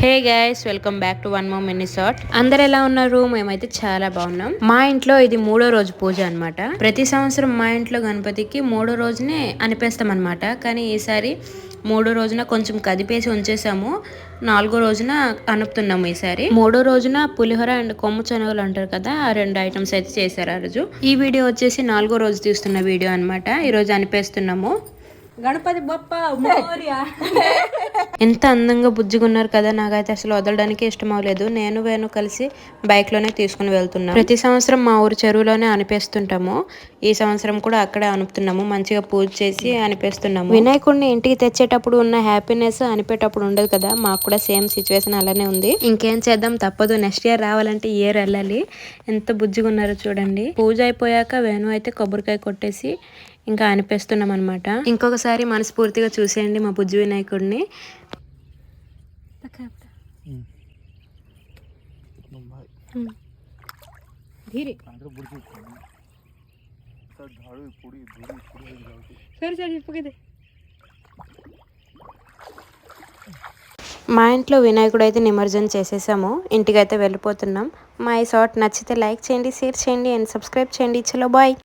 Hey guys, welcome back to one more mini short. అందరు ఎలా ఉన్నారు? మేమైతే చాలా బాగున్నాం. మా ఇంట్లో ఇది 3వ రోజు పూజ అన్నమాట. ప్రతి సంవత్సరం మా ఇంట్లో గణపతికి 3వ రోజునే అనిపేస్తాం అన్నమాట. కానీ ఈసారి 3వ రోజున కొంచెం కదిపేసి ఉంచేసాము. 4వ రోజున అనుపుతున్నాము. ఈసారి 3వ రోజున పులిహోర అండ్ కొమ్ము శనగలు అంటారు కదా, ఆ 2 ఐటమ్స్ అయితే చేశారు ఆ రోజు. ఈ వీడియో వచ్చేసి 4వ రోజు తీస్తున్న వీడియో అన్నమాట. ఈ రోజు అనిపేస్తున్నాము. గణపతి బప్ప మోరియా. ఎంత అందంగా బుజ్జిగున్నారు కదా, నాకైతే అసలు వదలడానికి ఇష్టం అవ్వలేదు. నేను వేణు కలిసి బైక్ లోనే తీసుకుని వెళ్తున్నాం. ప్రతి సంవత్సరం మా ఊరు చెరువులోనే అనిపేస్తుంటాము. ఈ సంవత్సరం కూడా అక్కడే అనుపుతున్నాము. మంచిగా పూజ చేసి అనిపేస్తున్నాము. వినాయకుడిని ఇంటికి తెచ్చేటప్పుడు ఉన్న హ్యాపీనెస్ అనిపేటప్పుడు ఉండదు కదా, మాకు కూడా సేమ్ సిచ్యువేషన్ అలానే ఉంది. ఇంకేం చేద్దాం, తప్పదు. నెక్స్ట్ ఇయర్ రావాలంటే ఇయర్ వెళ్ళాలి. ఎంత బుజ్జిగున్నారో చూడండి. పూజ అయిపోయాక వేణు అయితే కొబ్బరికాయ కొట్టేసి ఇంకా అనిపిస్తున్నాం అనమాట. ఇంకొకసారి మనస్ఫూర్తిగా చూసేయండి మా బుజ్జి వినాయకుడిని. మా ఇంట్లో వినాయకుడు అయితే నిమజ్జనం చేసేసాము. ఇంటికైతే వెళ్ళిపోతున్నాం. మా ఈ షార్ట్ నచ్చితే లైక్ చేయండి, షేర్ చేయండి అండ్ సబ్స్క్రైబ్ చేయండి. చలో బాయ్.